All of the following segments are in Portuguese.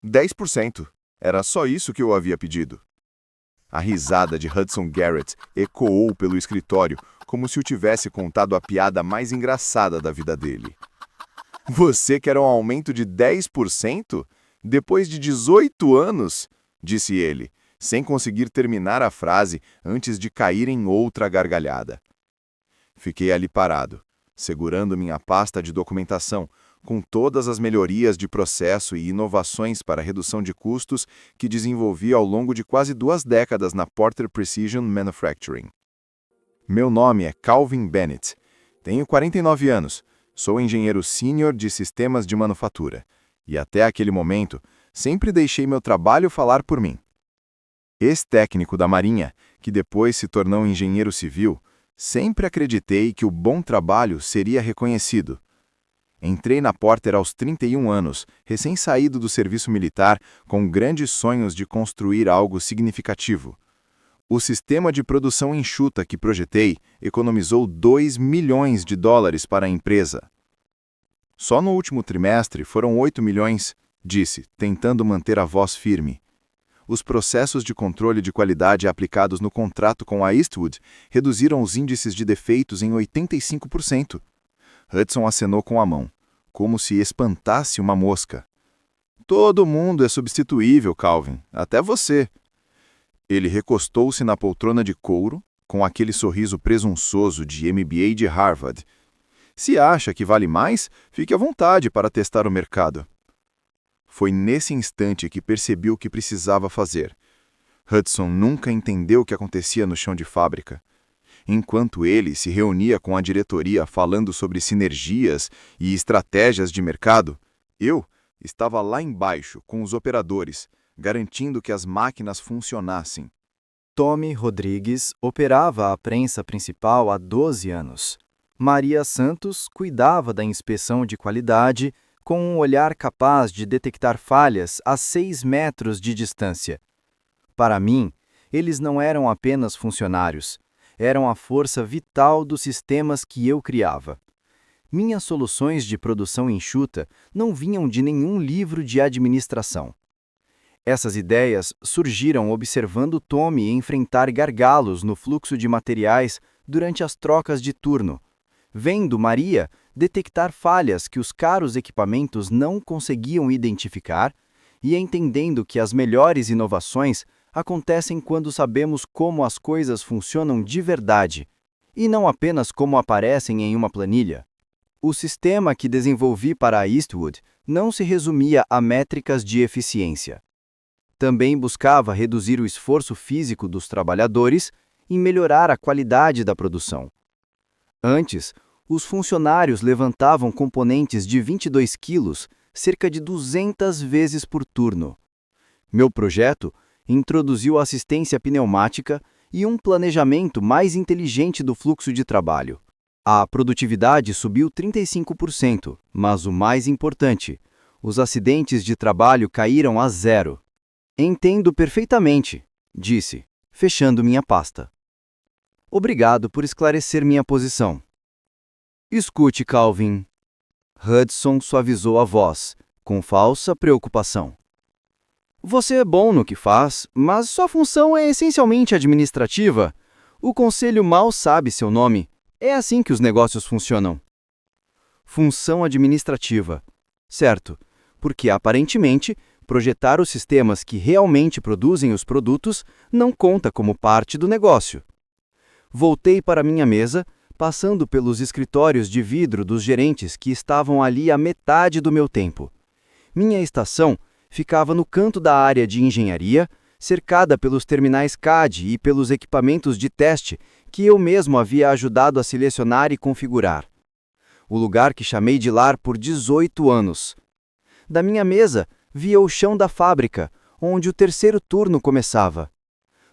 10%. Era só isso que eu havia pedido. A risada de Hudson Garrett ecoou pelo escritório, como se o tivesse contado a piada mais engraçada da vida dele. Você quer um aumento de 10%? Depois de 18 anos? Disse ele, sem conseguir terminar a frase antes de cair em outra gargalhada. Fiquei ali parado, segurando minha pasta de documentação, com todas as melhorias de processo e inovações para redução de custos que desenvolvi ao longo de quase 2 décadas na Porter Precision Manufacturing. Meu nome é Calvin Bennett. Tenho 49 anos. Sou engenheiro sênior de sistemas de manufatura. E até aquele momento, sempre deixei meu trabalho falar por mim. Ex-técnico da Marinha, que depois se tornou engenheiro civil, sempre acreditei que o bom trabalho seria reconhecido. Entrei na Porter aos 31 anos, recém-saído do serviço militar, com grandes sonhos de construir algo significativo. O sistema de produção enxuta que projetei economizou $2 milhões para a empresa. Só no último trimestre foram 8 milhões, disse, tentando manter a voz firme. Os processos de controle de qualidade aplicados no contrato com a Eastwood reduziram os índices de defeitos em 85%. Hudson acenou com a mão, como se espantasse uma mosca. Todo mundo é substituível, Calvin, até você. Ele recostou-se na poltrona de couro, com aquele sorriso presunçoso de MBA de Harvard. Se acha que vale mais, fique à vontade para testar o mercado. Foi nesse instante que percebi o que precisava fazer. Hudson nunca entendeu o que acontecia no chão de fábrica. Enquanto ele se reunia com a diretoria falando sobre sinergias e estratégias de mercado, eu estava lá embaixo com os operadores, garantindo que as máquinas funcionassem. Tommy Rodrigues operava a prensa principal há 12 anos. Maria Santos cuidava da inspeção de qualidade com um olhar capaz de detectar falhas a 6 metros de distância. Para mim, eles não eram apenas funcionários, eram a força vital dos sistemas que eu criava. Minhas soluções de produção enxuta não vinham de nenhum livro de administração. Essas ideias surgiram observando Tommy enfrentar gargalos no fluxo de materiais durante as trocas de turno, vendo Maria detectar falhas que os caros equipamentos não conseguiam identificar e entendendo que as melhores inovações acontecem quando sabemos como as coisas funcionam de verdade, e não apenas como aparecem em uma planilha. O sistema que desenvolvi para a Eastwood não se resumia a métricas de eficiência. Também buscava reduzir o esforço físico dos trabalhadores e melhorar a qualidade da produção. Antes, os funcionários levantavam componentes de 22 quilos cerca de 200 vezes por turno. Meu projeto introduziu assistência pneumática e um planejamento mais inteligente do fluxo de trabalho. A produtividade subiu 35%, mas o mais importante, os acidentes de trabalho caíram a 0. Entendo perfeitamente, disse, fechando minha pasta. Obrigado por esclarecer minha posição. Escute, Calvin. Hudson suavizou a voz, com falsa preocupação. Você é bom no que faz, mas sua função é essencialmente administrativa. O conselho mal sabe seu nome. É assim que os negócios funcionam. Função administrativa. Certo, porque aparentemente projetar os sistemas que realmente produzem os produtos não conta como parte do negócio. Voltei para minha mesa, passando pelos escritórios de vidro dos gerentes que estavam ali a metade do meu tempo. Minha estação ficava no canto da área de engenharia, cercada pelos terminais CAD e pelos equipamentos de teste que eu mesmo havia ajudado a selecionar e configurar. O lugar que chamei de lar por 18 anos. Da minha mesa, via o chão da fábrica, onde o terceiro turno começava.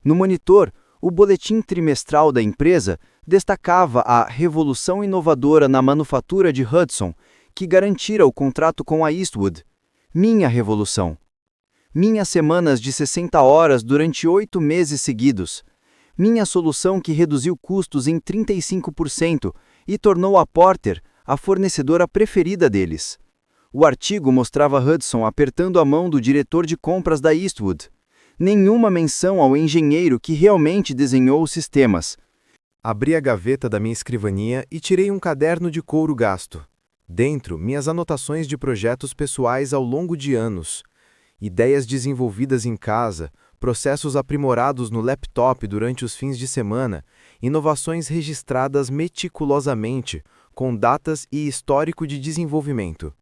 No monitor, o boletim trimestral da empresa destacava a revolução inovadora na manufatura de Hudson, que garantira o contrato com a Eastwood. Minha revolução. Minhas semanas de 60 horas durante 8 meses seguidos. Minha solução que reduziu custos em 35% e tornou a Porter a fornecedora preferida deles. O artigo mostrava Hudson apertando a mão do diretor de compras da Eastwood. Nenhuma menção ao engenheiro que realmente desenhou os sistemas. Abri a gaveta da minha escrivaninha e tirei um caderno de couro gasto. Dentro, minhas anotações de projetos pessoais ao longo de anos. Ideias desenvolvidas em casa, processos aprimorados no laptop durante os fins de semana, inovações registradas meticulosamente, com datas e histórico de desenvolvimento.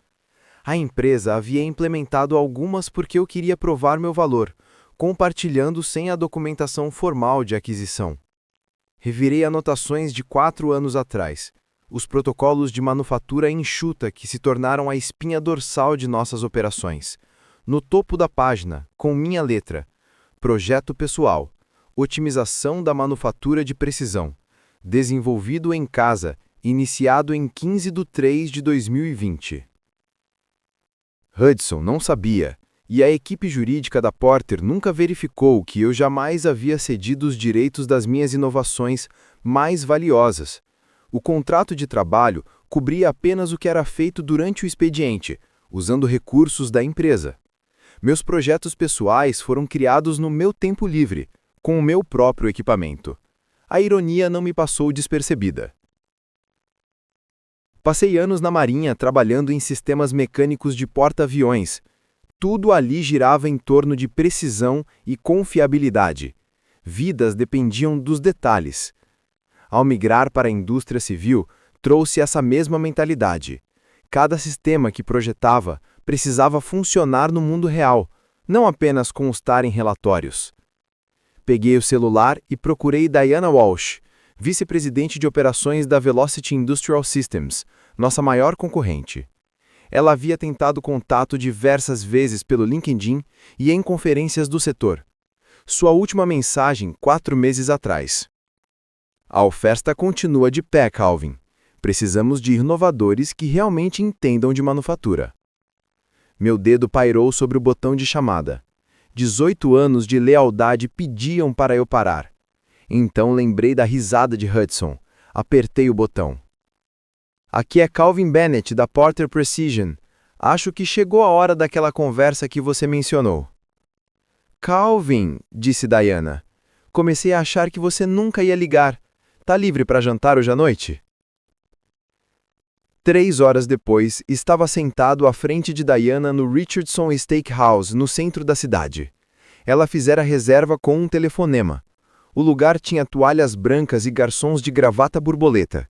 A empresa havia implementado algumas porque eu queria provar meu valor, compartilhando sem a documentação formal de aquisição. Revirei anotações de 4 anos atrás, os protocolos de manufatura enxuta que se tornaram a espinha dorsal de nossas operações. No topo da página, com minha letra, Projeto Pessoal, Otimização da Manufatura de Precisão, desenvolvido em casa, iniciado em 15/3/2020. Hudson não sabia, e a equipe jurídica da Porter nunca verificou que eu jamais havia cedido os direitos das minhas inovações mais valiosas. O contrato de trabalho cobria apenas o que era feito durante o expediente, usando recursos da empresa. Meus projetos pessoais foram criados no meu tempo livre, com o meu próprio equipamento. A ironia não me passou despercebida. Passei anos na Marinha trabalhando em sistemas mecânicos de porta-aviões. Tudo ali girava em torno de precisão e confiabilidade. Vidas dependiam dos detalhes. Ao migrar para a indústria civil, trouxe essa mesma mentalidade. Cada sistema que projetava precisava funcionar no mundo real, não apenas constar em relatórios. Peguei o celular e procurei Diana Walsh, vice-presidente de operações da Velocity Industrial Systems, nossa maior concorrente. Ela havia tentado contato diversas vezes pelo LinkedIn e em conferências do setor. Sua última mensagem 4 meses atrás. A oferta continua de pé, Calvin. Precisamos de inovadores que realmente entendam de manufatura. Meu dedo pairou sobre o botão de chamada. 18 anos de lealdade pediam para eu parar. Então lembrei da risada de Hudson. Apertei o botão. Aqui é Calvin Bennett, da Porter Precision. Acho que chegou a hora daquela conversa que você mencionou. Calvin, disse Diana. Comecei a achar que você nunca ia ligar. Tá livre para jantar hoje à noite? 3 horas depois, estava sentado à frente de Diana no Richardson Steakhouse, no centro da cidade. Ela fizera reserva com um telefonema. O lugar tinha toalhas brancas e garçons de gravata borboleta.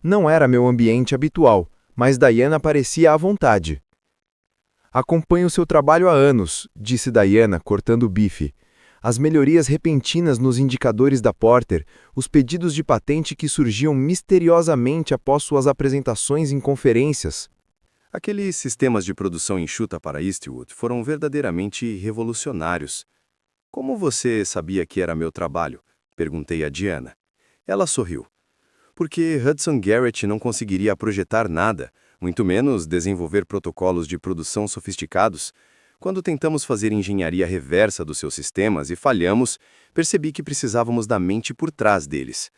Não era meu ambiente habitual, mas Diana parecia à vontade. Acompanho seu trabalho há anos, disse Diana, cortando o bife. As melhorias repentinas nos indicadores da Porter, os pedidos de patente que surgiam misteriosamente após suas apresentações em conferências. Aqueles sistemas de produção enxuta para Eastwood foram verdadeiramente revolucionários. Como você sabia que era meu trabalho? Perguntei a Diana. Ela sorriu. Porque Hudson Garrett não conseguiria projetar nada, muito menos desenvolver protocolos de produção sofisticados. Quando tentamos fazer engenharia reversa dos seus sistemas e falhamos, percebi que precisávamos da mente por trás deles.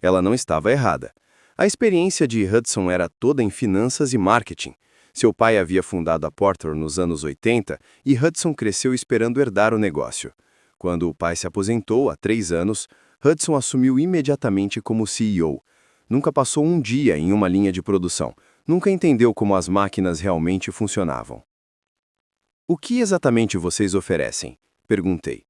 Ela não estava errada. A experiência de Hudson era toda em finanças e marketing. Seu pai havia fundado a Porter nos anos 80 e Hudson cresceu esperando herdar o negócio. Quando o pai se aposentou há 3 anos, Hudson assumiu imediatamente como CEO. Nunca passou um dia em uma linha de produção. Nunca entendeu como as máquinas realmente funcionavam. O que exatamente vocês oferecem? Perguntei.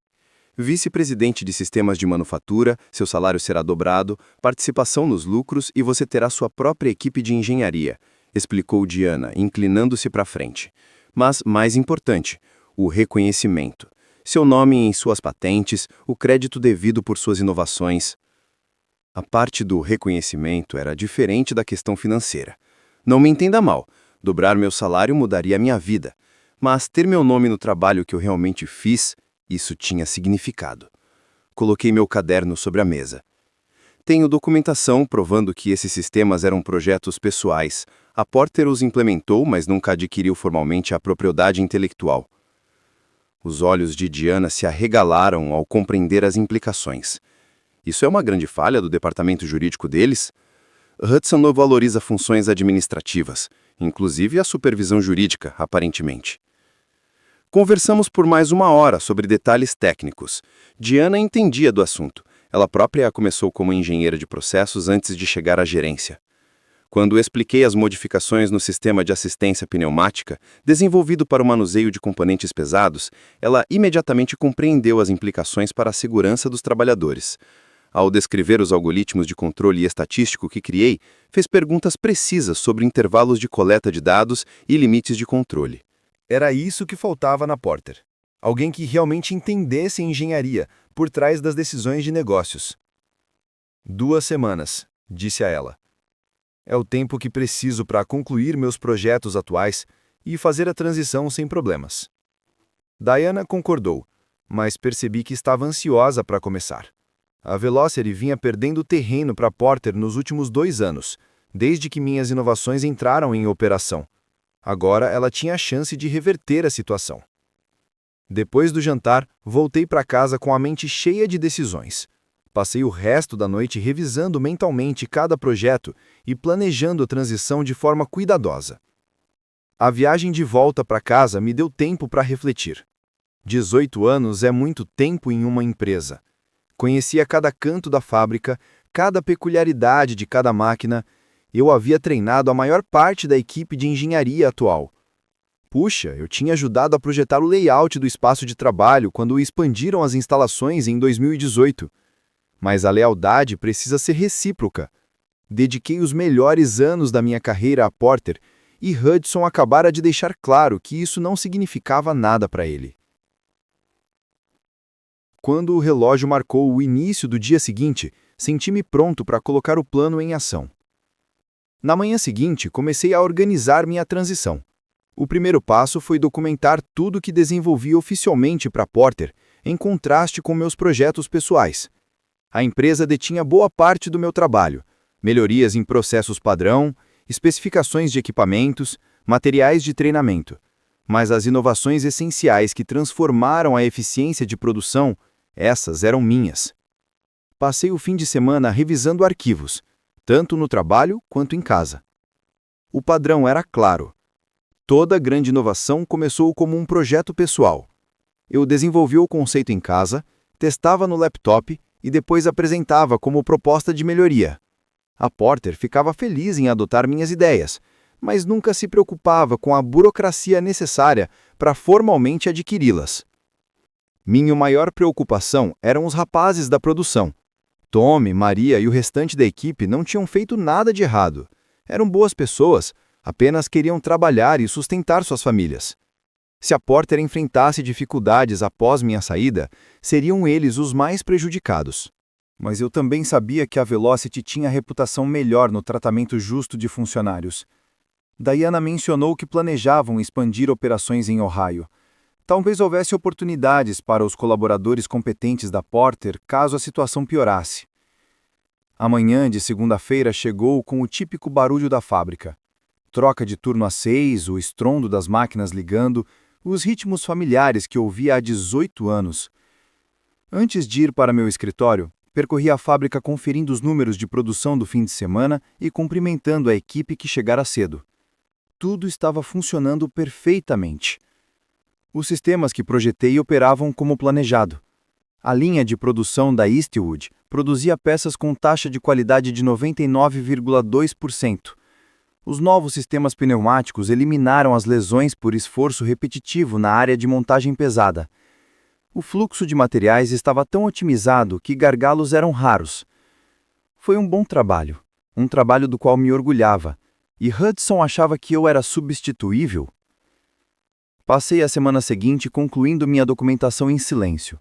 Vice-presidente de sistemas de manufatura, seu salário será dobrado, participação nos lucros e você terá sua própria equipe de engenharia, explicou Diana, inclinando-se para frente. Mas, mais importante, o reconhecimento. Seu nome em suas patentes, o crédito devido por suas inovações. A parte do reconhecimento era diferente da questão financeira. Não me entenda mal, dobrar meu salário mudaria a minha vida. Mas ter meu nome no trabalho que eu realmente fiz, isso tinha significado. Coloquei meu caderno sobre a mesa. Tenho documentação provando que esses sistemas eram projetos pessoais. A Porter os implementou, mas nunca adquiriu formalmente a propriedade intelectual. Os olhos de Diana se arregalaram ao compreender as implicações. Isso é uma grande falha do departamento jurídico deles? Hudson não valoriza funções administrativas. inclusive a supervisão jurídica, aparentemente. Conversamos por mais 1 hora sobre detalhes técnicos. Diana entendia do assunto. Ela própria começou como engenheira de processos antes de chegar à gerência. Quando expliquei as modificações no sistema de assistência pneumática, desenvolvido para o manuseio de componentes pesados, ela imediatamente compreendeu as implicações para a segurança dos trabalhadores. Ao descrever os algoritmos de controle estatístico que criei, fez perguntas precisas sobre intervalos de coleta de dados e limites de controle. Era isso que faltava na Porter. Alguém que realmente entendesse engenharia por trás das decisões de negócios. 2 semanas, disse a ela. É o tempo que preciso para concluir meus projetos atuais e fazer a transição sem problemas. Diana concordou, mas percebi que estava ansiosa para começar. A Velocity vinha perdendo terreno para Porter nos últimos 2 anos, desde que minhas inovações entraram em operação. Agora ela tinha a chance de reverter a situação. Depois do jantar, voltei para casa com a mente cheia de decisões. Passei o resto da noite revisando mentalmente cada projeto e planejando a transição de forma cuidadosa. A viagem de volta para casa me deu tempo para refletir. 18 anos é muito tempo em uma empresa. Conhecia cada canto da fábrica, cada peculiaridade de cada máquina. Eu havia treinado a maior parte da equipe de engenharia atual. Puxa, eu tinha ajudado a projetar o layout do espaço de trabalho quando expandiram as instalações em 2018. Mas a lealdade precisa ser recíproca. Dediquei os melhores anos da minha carreira a Porter e Hudson acabara de deixar claro que isso não significava nada para ele. Quando o relógio marcou o início do dia seguinte, senti-me pronto para colocar o plano em ação. Na manhã seguinte, comecei a organizar minha transição. O primeiro passo foi documentar tudo que desenvolvi oficialmente para Porter, em contraste com meus projetos pessoais. A empresa detinha boa parte do meu trabalho, melhorias em processos padrão, especificações de equipamentos, materiais de treinamento. Mas as inovações essenciais que transformaram a eficiência de produção, essas eram minhas. Passei o fim de semana revisando arquivos, tanto no trabalho quanto em casa. O padrão era claro. Toda grande inovação começou como um projeto pessoal. Eu desenvolvi o conceito em casa, testava no laptop e depois apresentava como proposta de melhoria. A Porter ficava feliz em adotar minhas ideias, mas nunca se preocupava com a burocracia necessária para formalmente adquiri-las. Minha maior preocupação eram os rapazes da produção. Tommy, Maria e o restante da equipe não tinham feito nada de errado. Eram boas pessoas, apenas queriam trabalhar e sustentar suas famílias. Se a Porter enfrentasse dificuldades após minha saída, seriam eles os mais prejudicados. Mas eu também sabia que a Velocity tinha reputação melhor no tratamento justo de funcionários. Diana mencionou que planejavam expandir operações em Ohio. Talvez houvesse oportunidades para os colaboradores competentes da Porter caso a situação piorasse. A manhã de segunda-feira chegou com o típico barulho da fábrica. Troca de turno às 6, o estrondo das máquinas ligando, os ritmos familiares que ouvia há 18 anos. Antes de ir para meu escritório, percorri a fábrica conferindo os números de produção do fim de semana e cumprimentando a equipe que chegara cedo. Tudo estava funcionando perfeitamente. Os sistemas que projetei operavam como planejado. A linha de produção da Eastwood produzia peças com taxa de qualidade de 99,2%. Os novos sistemas pneumáticos eliminaram as lesões por esforço repetitivo na área de montagem pesada. O fluxo de materiais estava tão otimizado que gargalos eram raros. Foi um bom trabalho, um trabalho do qual me orgulhava, e Hudson achava que eu era substituível. Passei a semana seguinte concluindo minha documentação em silêncio.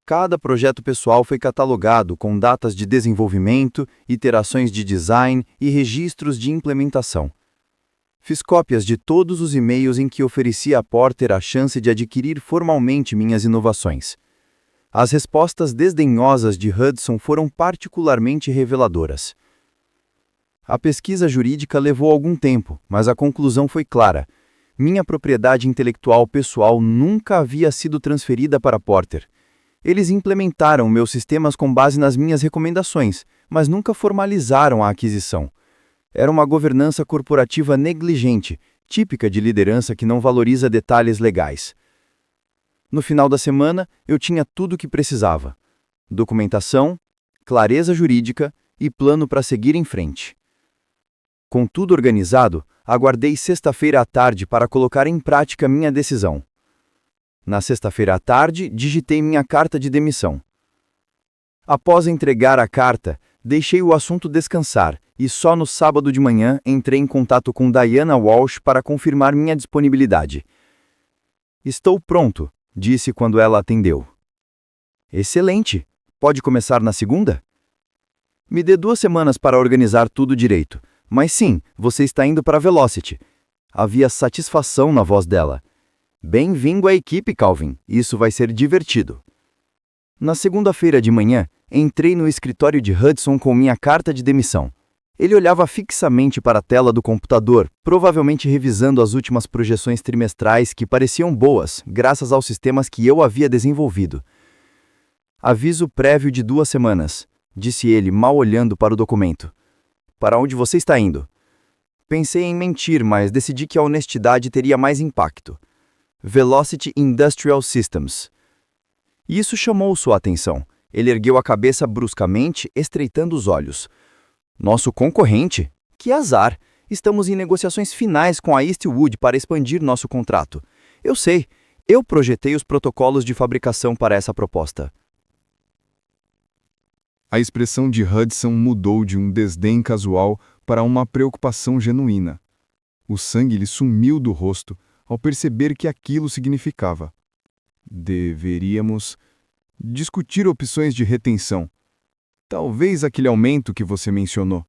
Cada projeto pessoal foi catalogado com datas de desenvolvimento, iterações de design e registros de implementação. Fiz cópias de todos os e-mails em que oferecia a Porter a chance de adquirir formalmente minhas inovações. As respostas desdenhosas de Hudson foram particularmente reveladoras. A pesquisa jurídica levou algum tempo, mas a conclusão foi clara. Minha propriedade intelectual pessoal nunca havia sido transferida para Porter. Eles implementaram meus sistemas com base nas minhas recomendações, mas nunca formalizaram a aquisição. Era uma governança corporativa negligente, típica de liderança que não valoriza detalhes legais. No final da semana, eu tinha tudo o que precisava: documentação, clareza jurídica e plano para seguir em frente. Com tudo organizado, aguardei sexta-feira à tarde para colocar em prática minha decisão. Na sexta-feira à tarde, digitei minha carta de demissão. Após entregar a carta, deixei o assunto descansar e só no sábado de manhã entrei em contato com Diana Walsh para confirmar minha disponibilidade. "Estou pronto", disse quando ela atendeu. "Excelente! Pode começar na segunda?" "Me dê 2 semanas para organizar tudo direito. Mas sim, você está indo para a Velocity." Havia satisfação na voz dela. "Bem-vindo à equipe, Calvin. Isso vai ser divertido." Na segunda-feira de manhã, entrei no escritório de Hudson com minha carta de demissão. Ele olhava fixamente para a tela do computador, provavelmente revisando as últimas projeções trimestrais que pareciam boas, graças aos sistemas que eu havia desenvolvido. "Aviso prévio de 2 semanas", disse ele, mal olhando para o documento. "Para onde você está indo?" Pensei em mentir, mas decidi que a honestidade teria mais impacto. "Velocity Industrial Systems." Isso chamou sua atenção. Ele ergueu a cabeça bruscamente, estreitando os olhos. "Nosso concorrente? Que azar! Estamos em negociações finais com a Eastwood para expandir nosso contrato. Eu sei, eu projetei os protocolos de fabricação para essa proposta." A expressão de Hudson mudou de um desdém casual para uma preocupação genuína. O sangue lhe sumiu do rosto ao perceber que aquilo significava: "Deveríamos discutir opções de retenção. Talvez aquele aumento que você mencionou.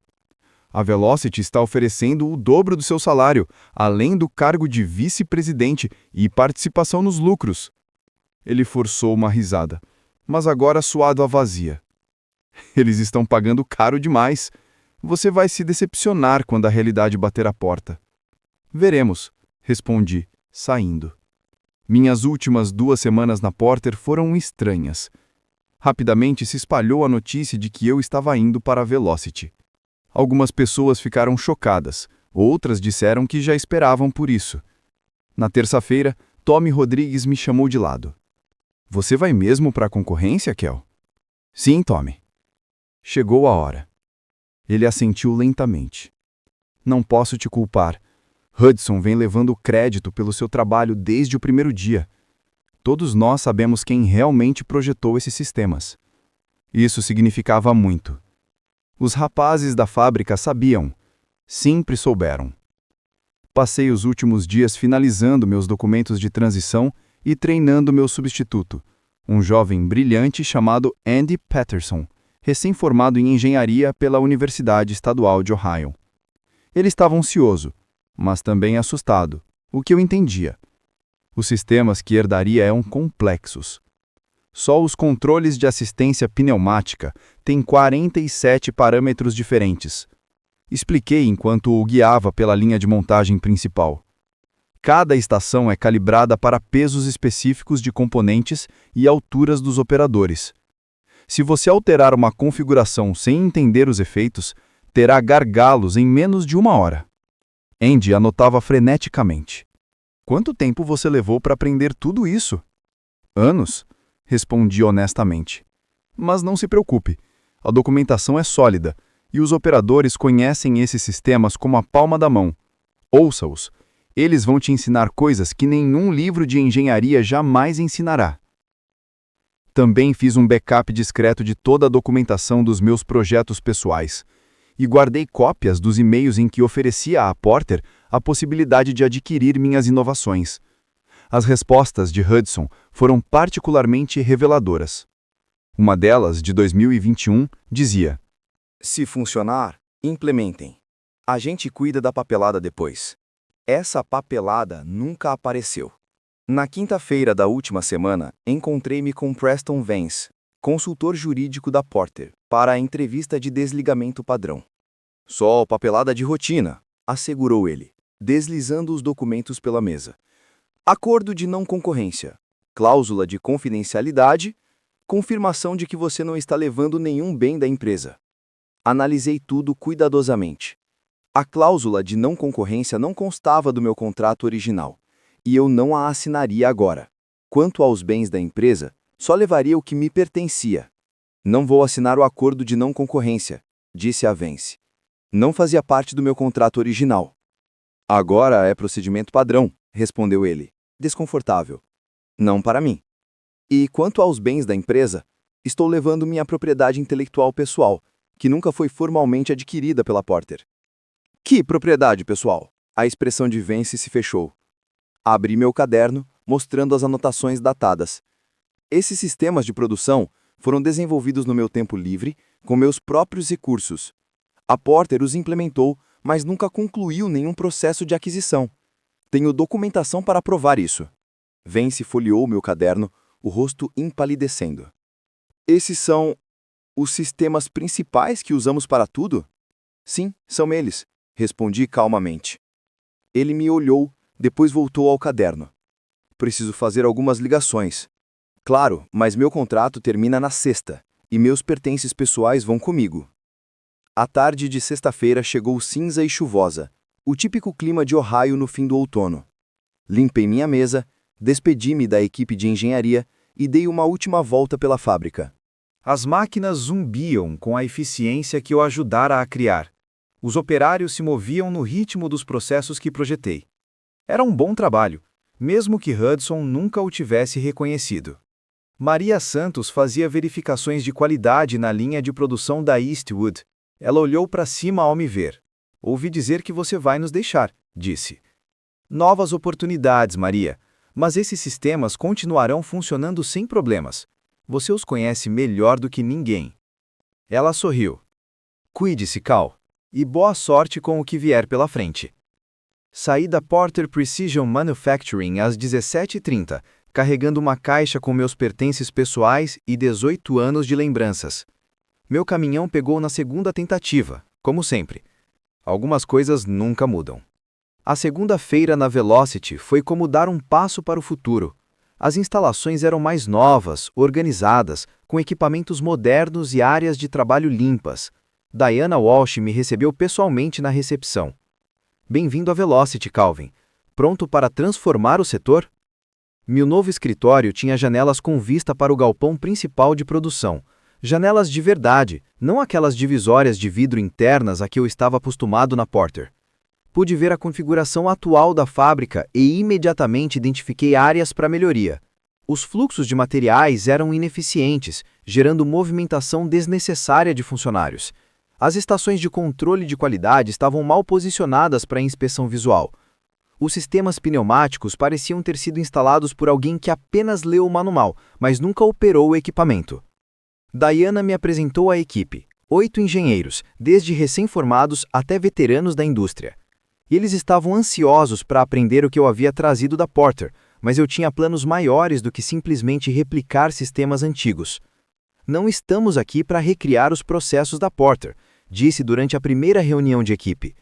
A Velocity está oferecendo o dobro do seu salário, além do cargo de vice-presidente e participação nos lucros." Ele forçou uma risada, mas agora suado a vazia. "Eles estão pagando caro demais. Você vai se decepcionar quando a realidade bater a porta." "Veremos", respondi, saindo. Minhas últimas 2 semanas na Porter foram estranhas. Rapidamente se espalhou a notícia de que eu estava indo para a Velocity. Algumas pessoas ficaram chocadas, outras disseram que já esperavam por isso. Na terça-feira, Tommy Rodrigues me chamou de lado. "Você vai mesmo para a concorrência, Kel?" "Sim, Tommy." "Chegou a hora." Ele assentiu lentamente. "Não posso te culpar. Hudson vem levando crédito pelo seu trabalho desde o primeiro dia. Todos nós sabemos quem realmente projetou esses sistemas." Isso significava muito. Os rapazes da fábrica sabiam. Sempre souberam. Passei os últimos dias finalizando meus documentos de transição e treinando meu substituto, um jovem brilhante chamado Andy Patterson, recém-formado em engenharia pela Universidade Estadual de Ohio. Ele estava ansioso, mas também assustado, o que eu entendia. Os sistemas que herdaria eram complexos. Só os controles de assistência pneumática têm 47 parâmetros diferentes. Expliquei enquanto o guiava pela linha de montagem principal. Cada estação é calibrada para pesos específicos de componentes e alturas dos operadores. Se você alterar uma configuração sem entender os efeitos, terá gargalos em menos de 1 hora. Andy anotava freneticamente. "Quanto tempo você levou para aprender tudo isso?" "Anos", respondi honestamente. "Mas não se preocupe, a documentação é sólida e os operadores conhecem esses sistemas como a palma da mão. Ouça-os, eles vão te ensinar coisas que nenhum livro de engenharia jamais ensinará." Também fiz um backup discreto de toda a documentação dos meus projetos pessoais e guardei cópias dos e-mails em que oferecia à Porter a possibilidade de adquirir minhas inovações. As respostas de Hudson foram particularmente reveladoras. Uma delas, de 2021, dizia: "Se funcionar, implementem. A gente cuida da papelada depois." Essa papelada nunca apareceu. Na quinta-feira da última semana, encontrei-me com Preston Vance, consultor jurídico da Porter, para a entrevista de desligamento padrão. "Só papelada de rotina", assegurou ele, deslizando os documentos pela mesa. "Acordo de não concorrência, cláusula de confidencialidade, confirmação de que você não está levando nenhum bem da empresa." Analisei tudo cuidadosamente. A cláusula de não concorrência não constava do meu contrato original, e eu não a assinaria agora. Quanto aos bens da empresa, só levaria o que me pertencia. Não vou assinar o acordo de não concorrência, disse a Vence. Não fazia parte do meu contrato original. Agora é procedimento padrão, respondeu ele, desconfortável. Não para mim. E quanto aos bens da empresa, estou levando minha propriedade intelectual pessoal, que nunca foi formalmente adquirida pela Porter. Que propriedade pessoal? A expressão de Vence se fechou. Abri meu caderno, mostrando as anotações datadas. Esses sistemas de produção foram desenvolvidos no meu tempo livre, com meus próprios recursos. A Porter os implementou, mas nunca concluiu nenhum processo de aquisição. Tenho documentação para provar isso. Vence folheou meu caderno, o rosto empalidecendo. Esses são os sistemas principais que usamos para tudo? Sim, são eles, respondi calmamente. Ele me olhou, depois voltou ao caderno. Preciso fazer algumas ligações. Claro, mas meu contrato termina na sexta, e meus pertences pessoais vão comigo. A tarde de sexta-feira chegou cinza e chuvosa, o típico clima de Ohio no fim do outono. Limpei minha mesa, despedi-me da equipe de engenharia e dei uma última volta pela fábrica. As máquinas zumbiam com a eficiência que eu ajudara a criar. Os operários se moviam no ritmo dos processos que projetei. Era um bom trabalho, mesmo que Hudson nunca o tivesse reconhecido. Maria Santos fazia verificações de qualidade na linha de produção da Eastwood. Ela olhou para cima ao me ver. Ouvi dizer que você vai nos deixar, disse. Novas oportunidades, Maria, mas esses sistemas continuarão funcionando sem problemas. Você os conhece melhor do que ninguém. Ela sorriu. Cuide-se, Cal, e boa sorte com o que vier pela frente. Saí da Porter Precision Manufacturing às 17h30, carregando uma caixa com meus pertences pessoais e 18 anos de lembranças. Meu caminhão pegou na segunda tentativa, como sempre. Algumas coisas nunca mudam. A segunda-feira na Velocity foi como dar um passo para o futuro. As instalações eram mais novas, organizadas, com equipamentos modernos e áreas de trabalho limpas. Diana Walsh me recebeu pessoalmente na recepção. Bem-vindo à Velocity, Calvin. Pronto para transformar o setor? Meu novo escritório tinha janelas com vista para o galpão principal de produção. Janelas de verdade, não aquelas divisórias de vidro internas a que eu estava acostumado na Porter. Pude ver a configuração atual da fábrica e imediatamente identifiquei áreas para melhoria. Os fluxos de materiais eram ineficientes, gerando movimentação desnecessária de funcionários. As estações de controle de qualidade estavam mal posicionadas para a inspeção visual. Os sistemas pneumáticos pareciam ter sido instalados por alguém que apenas leu o manual, mas nunca operou o equipamento. Diana me apresentou a equipe, 8 engenheiros, desde recém-formados até veteranos da indústria. Eles estavam ansiosos para aprender o que eu havia trazido da Porter, mas eu tinha planos maiores do que simplesmente replicar sistemas antigos. Não estamos aqui para recriar os processos da Porter, disse durante a primeira reunião de equipe.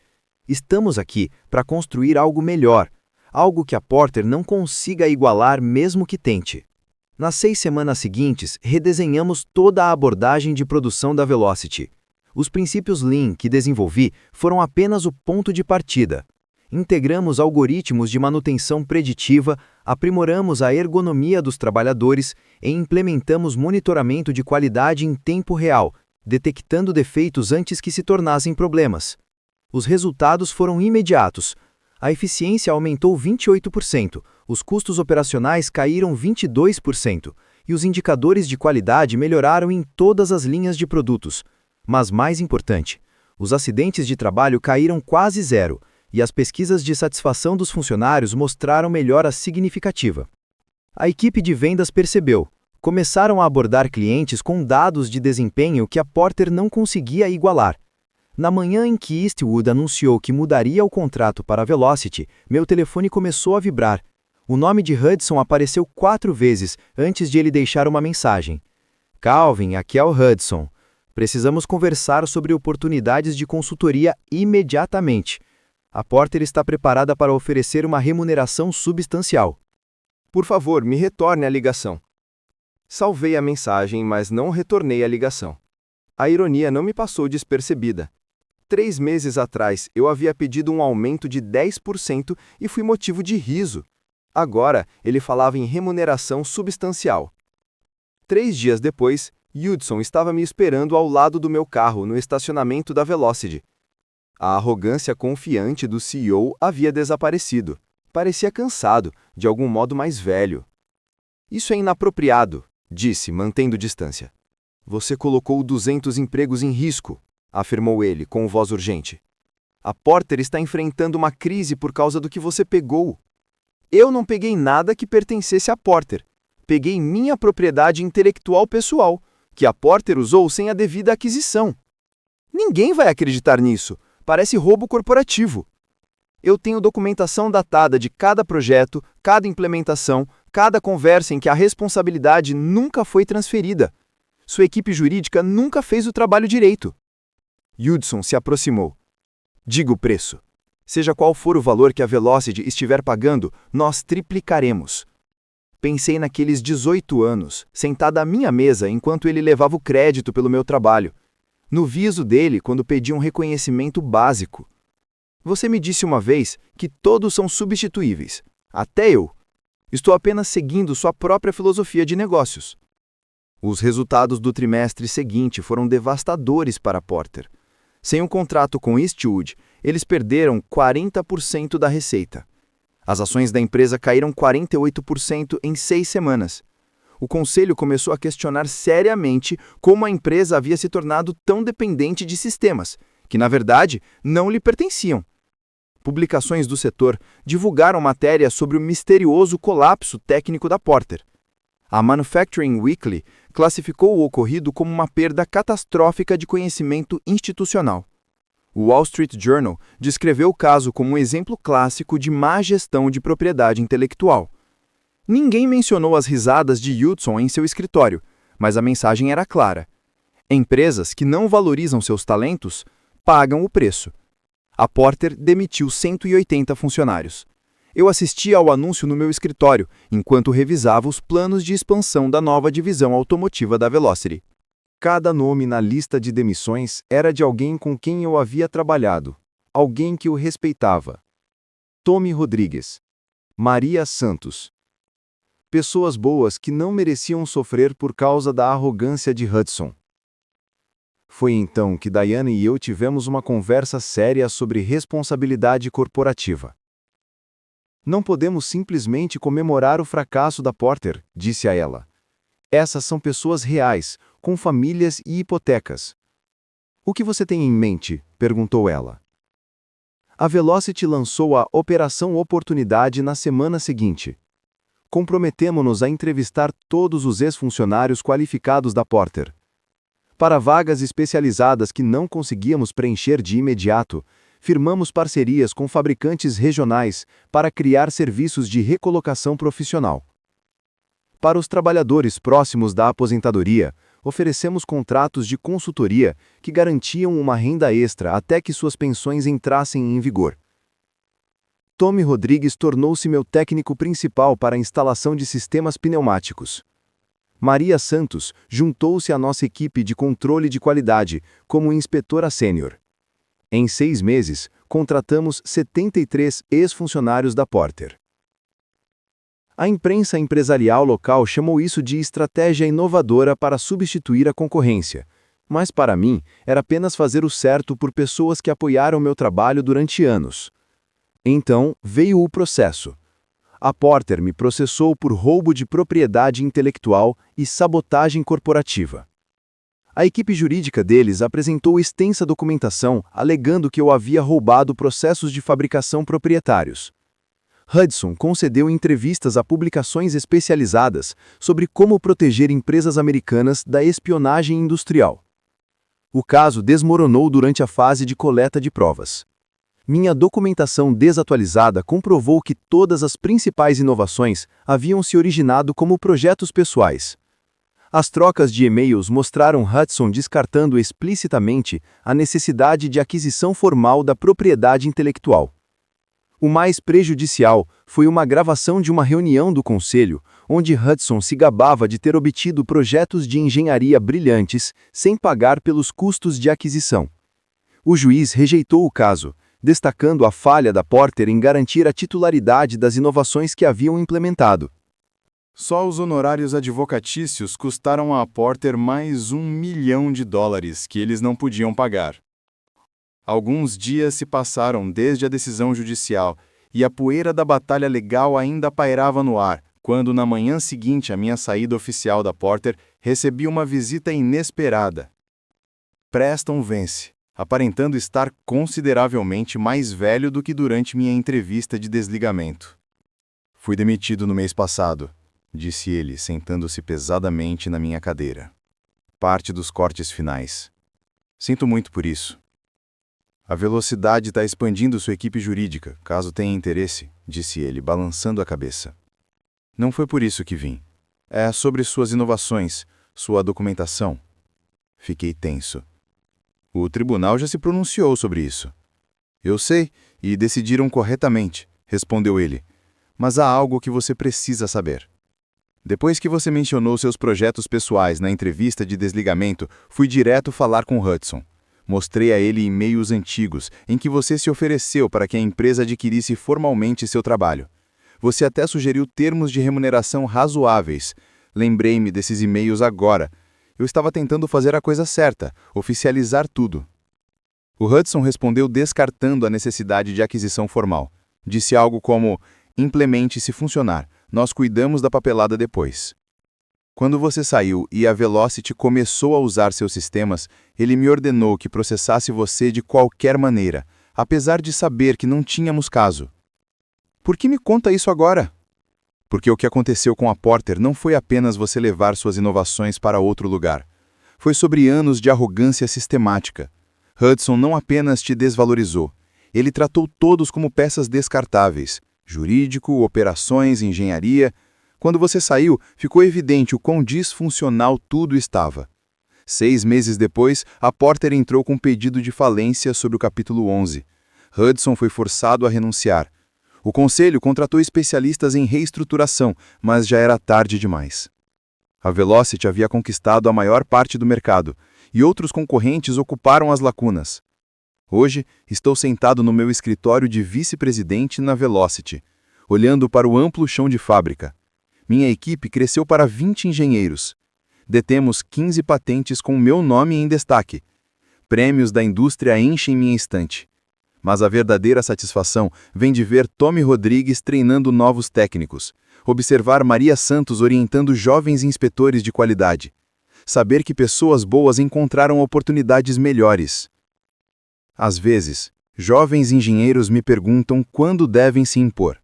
Estamos aqui para construir algo melhor, algo que a Porter não consiga igualar mesmo que tente. Nas 6 semanas seguintes, redesenhamos toda a abordagem de produção da Velocity. Os princípios Lean que desenvolvi foram apenas o ponto de partida. Integramos algoritmos de manutenção preditiva, aprimoramos a ergonomia dos trabalhadores e implementamos monitoramento de qualidade em tempo real, detectando defeitos antes que se tornassem problemas. Os resultados foram imediatos. A eficiência aumentou 28%, os custos operacionais caíram 22% e os indicadores de qualidade melhoraram em todas as linhas de produtos. Mas mais importante, os acidentes de trabalho caíram quase zero e as pesquisas de satisfação dos funcionários mostraram melhora significativa. A equipe de vendas percebeu. Começaram a abordar clientes com dados de desempenho que a Porter não conseguia igualar. Na manhã em que Eastwood anunciou que mudaria o contrato para a Velocity, meu telefone começou a vibrar. O nome de Hudson apareceu 4 vezes antes de ele deixar uma mensagem. Calvin, aqui é o Hudson. Precisamos conversar sobre oportunidades de consultoria imediatamente. A Porter está preparada para oferecer uma remuneração substancial. Por favor, me retorne a ligação. Salvei a mensagem, mas não retornei a ligação. A ironia não me passou despercebida. 3 meses atrás, eu havia pedido um aumento de 10% e fui motivo de riso. Agora, ele falava em remuneração substancial. 3 dias depois, Hudson estava me esperando ao lado do meu carro, no estacionamento da Velocity. A arrogância confiante do CEO havia desaparecido. Parecia cansado, de algum modo mais velho. Isso é inapropriado, disse, mantendo distância. Você colocou 200 empregos em risco, afirmou ele, com voz urgente. A Porter está enfrentando uma crise por causa do que você pegou. Eu não peguei nada que pertencesse à Porter. Peguei minha propriedade intelectual pessoal, que a Porter usou sem a devida aquisição. Ninguém vai acreditar nisso. Parece roubo corporativo. Eu tenho documentação datada de cada projeto, cada implementação, cada conversa em que a responsabilidade nunca foi transferida. Sua equipe jurídica nunca fez o trabalho direito. Hudson se aproximou. Diga o preço. Seja qual for o valor que a Velocity estiver pagando, nós triplicaremos. Pensei naqueles 18 anos, sentada à minha mesa enquanto ele levava o crédito pelo meu trabalho. No viso dele quando pedi um reconhecimento básico. Você me disse uma vez que todos são substituíveis. Até eu. Estou apenas seguindo sua própria filosofia de negócios. Os resultados do trimestre seguinte foram devastadores para Porter. Sem um contrato com Eastwood, eles perderam 40% da receita. As ações da empresa caíram 48% em 6 semanas. O conselho começou a questionar seriamente como a empresa havia se tornado tão dependente de sistemas, que, na verdade, não lhe pertenciam. Publicações do setor divulgaram matérias sobre o misterioso colapso técnico da Porter. A Manufacturing Weekly classificou o ocorrido como uma perda catastrófica de conhecimento institucional. O Wall Street Journal descreveu o caso como um exemplo clássico de má gestão de propriedade intelectual. Ninguém mencionou as risadas de Hudson em seu escritório, mas a mensagem era clara. Empresas que não valorizam seus talentos pagam o preço. A Porter demitiu 180 funcionários. Eu assistia ao anúncio no meu escritório, enquanto revisava os planos de expansão da nova divisão automotiva da Velocity. Cada nome na lista de demissões era de alguém com quem eu havia trabalhado, alguém que o respeitava. Tommy Rodrigues. Maria Santos. Pessoas boas que não mereciam sofrer por causa da arrogância de Hudson. Foi então que Diana e eu tivemos uma conversa séria sobre responsabilidade corporativa. Não podemos simplesmente comemorar o fracasso da Porter, disse a ela. Essas são pessoas reais, com famílias e hipotecas. O que você tem em mente? Perguntou ela. A Velocity lançou a Operação Oportunidade na semana seguinte. Comprometemo-nos a entrevistar todos os ex-funcionários qualificados da Porter. Para vagas especializadas que não conseguíamos preencher de imediato, firmamos parcerias com fabricantes regionais para criar serviços de recolocação profissional. Para os trabalhadores próximos da aposentadoria, oferecemos contratos de consultoria que garantiam uma renda extra até que suas pensões entrassem em vigor. Tommy Rodrigues tornou-se meu técnico principal para a instalação de sistemas pneumáticos. Maria Santos juntou-se à nossa equipe de controle de qualidade como inspetora sênior. Em 6 meses, contratamos 73 ex-funcionários da Porter. A imprensa empresarial local chamou isso de estratégia inovadora para substituir a concorrência, mas para mim era apenas fazer o certo por pessoas que apoiaram meu trabalho durante anos. Então veio o processo. A Porter me processou por roubo de propriedade intelectual e sabotagem corporativa. A equipe jurídica deles apresentou extensa documentação alegando que eu havia roubado processos de fabricação proprietários. Hudson concedeu entrevistas a publicações especializadas sobre como proteger empresas americanas da espionagem industrial. O caso desmoronou durante a fase de coleta de provas. Minha documentação desatualizada comprovou que todas as principais inovações haviam se originado como projetos pessoais. As trocas de e-mails mostraram Hudson descartando explicitamente a necessidade de aquisição formal da propriedade intelectual. O mais prejudicial foi uma gravação de uma reunião do conselho, onde Hudson se gabava de ter obtido projetos de engenharia brilhantes sem pagar pelos custos de aquisição. O juiz rejeitou o caso, destacando a falha da Porter em garantir a titularidade das inovações que haviam implementado. Só os honorários advocatícios custaram a Porter mais $1 milhão que eles não podiam pagar. Alguns dias se passaram desde a decisão judicial e a poeira da batalha legal ainda pairava no ar, quando na manhã seguinte à minha saída oficial da Porter, recebi uma visita inesperada. Preston Vance, aparentando estar consideravelmente mais velho do que durante minha entrevista de desligamento. Fui demitido no mês passado, disse ele, sentando-se pesadamente na minha cadeira. Parte dos cortes finais. Sinto muito por isso. A Velocidade está expandindo sua equipe jurídica, caso tenha interesse, disse ele, balançando a cabeça. Não foi por isso que vim. É sobre suas inovações, sua documentação. Fiquei tenso. O tribunal já se pronunciou sobre isso. Eu sei, e decidiram corretamente, respondeu ele. Mas há algo que você precisa saber. Depois que você mencionou seus projetos pessoais na entrevista de desligamento, fui direto falar com Hudson. Mostrei a ele e-mails antigos em que você se ofereceu para que a empresa adquirisse formalmente seu trabalho. Você até sugeriu termos de remuneração razoáveis. Lembrei-me desses e-mails agora. Eu estava tentando fazer a coisa certa, oficializar tudo. O Hudson respondeu descartando a necessidade de aquisição formal. Disse algo como, implemente se funcionar, nós cuidamos da papelada depois. Quando você saiu e a Velocity começou a usar seus sistemas, ele me ordenou que processasse você de qualquer maneira, apesar de saber que não tínhamos caso. Por que me conta isso agora? Porque o que aconteceu com a Porter não foi apenas você levar suas inovações para outro lugar. Foi sobre anos de arrogância sistemática. Hudson não apenas te desvalorizou, ele tratou todos como peças descartáveis. Jurídico, operações, engenharia. Quando você saiu, ficou evidente o quão disfuncional tudo estava. 6 meses depois, a Porter entrou com pedido de falência sobre o capítulo 11. Hudson foi forçado a renunciar. O conselho contratou especialistas em reestruturação, mas já era tarde demais. A Velocity havia conquistado a maior parte do mercado, e outros concorrentes ocuparam as lacunas. Hoje, estou sentado no meu escritório de vice-presidente na Velocity, olhando para o amplo chão de fábrica. Minha equipe cresceu para 20 engenheiros. Detemos 15 patentes com meu nome em destaque. Prêmios da indústria enchem minha estante. Mas a verdadeira satisfação vem de ver Tommy Rodrigues treinando novos técnicos, observar Maria Santos orientando jovens inspetores de qualidade, saber que pessoas boas encontraram oportunidades melhores. Às vezes, jovens engenheiros me perguntam quando devem se impor.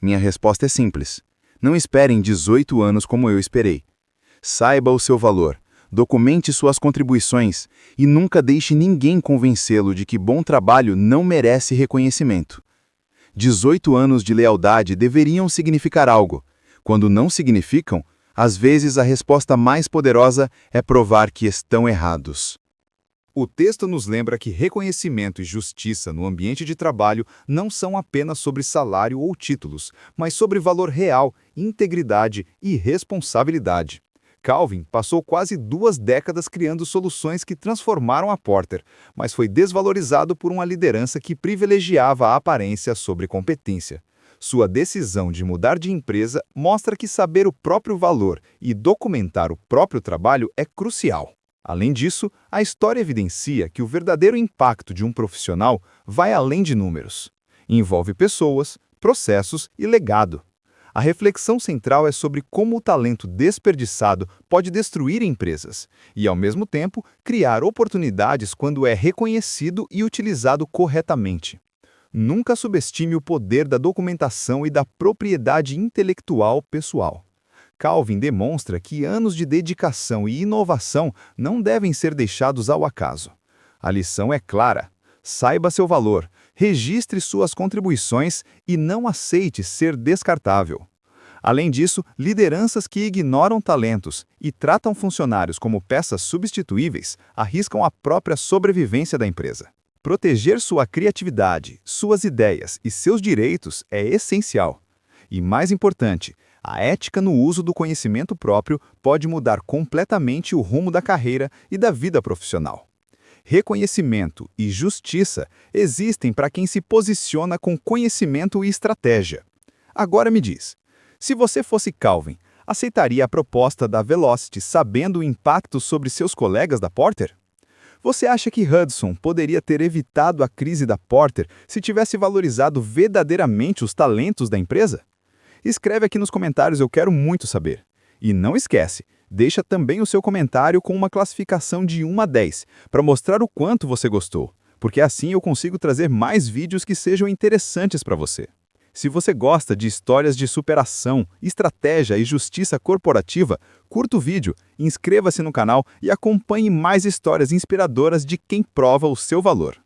Minha resposta é simples. Não esperem 18 anos como eu esperei. Saiba o seu valor, documente suas contribuições e nunca deixe ninguém convencê-lo de que bom trabalho não merece reconhecimento. 18 anos de lealdade deveriam significar algo. Quando não significam, às vezes a resposta mais poderosa é provar que estão errados. O texto nos lembra que reconhecimento e justiça no ambiente de trabalho não são apenas sobre salário ou títulos, mas sobre valor real, integridade e responsabilidade. Calvin passou quase 2 décadas criando soluções que transformaram a Porter, mas foi desvalorizado por uma liderança que privilegiava a aparência sobre competência. Sua decisão de mudar de empresa mostra que saber o próprio valor e documentar o próprio trabalho é crucial. Além disso, a história evidencia que o verdadeiro impacto de um profissional vai além de números. Envolve pessoas, processos e legado. A reflexão central é sobre como o talento desperdiçado pode destruir empresas e, ao mesmo tempo, criar oportunidades quando é reconhecido e utilizado corretamente. Nunca subestime o poder da documentação e da propriedade intelectual pessoal. Calvin demonstra que anos de dedicação e inovação não devem ser deixados ao acaso. A lição é clara: saiba seu valor, registre suas contribuições e não aceite ser descartável. Além disso, lideranças que ignoram talentos e tratam funcionários como peças substituíveis arriscam a própria sobrevivência da empresa. Proteger sua criatividade, suas ideias e seus direitos é essencial. E mais importante, a ética no uso do conhecimento próprio pode mudar completamente o rumo da carreira e da vida profissional. Reconhecimento e justiça existem para quem se posiciona com conhecimento e estratégia. Agora me diz, se você fosse Calvin, aceitaria a proposta da Velocity sabendo o impacto sobre seus colegas da Porter? Você acha que Hudson poderia ter evitado a crise da Porter se tivesse valorizado verdadeiramente os talentos da empresa? Escreve aqui nos comentários, eu quero muito saber. E não esquece, deixa também o seu comentário com uma classificação de 1 a 10, para mostrar o quanto você gostou, porque assim eu consigo trazer mais vídeos que sejam interessantes para você. Se você gosta de histórias de superação, estratégia e justiça corporativa, curta o vídeo, inscreva-se no canal e acompanhe mais histórias inspiradoras de quem prova o seu valor.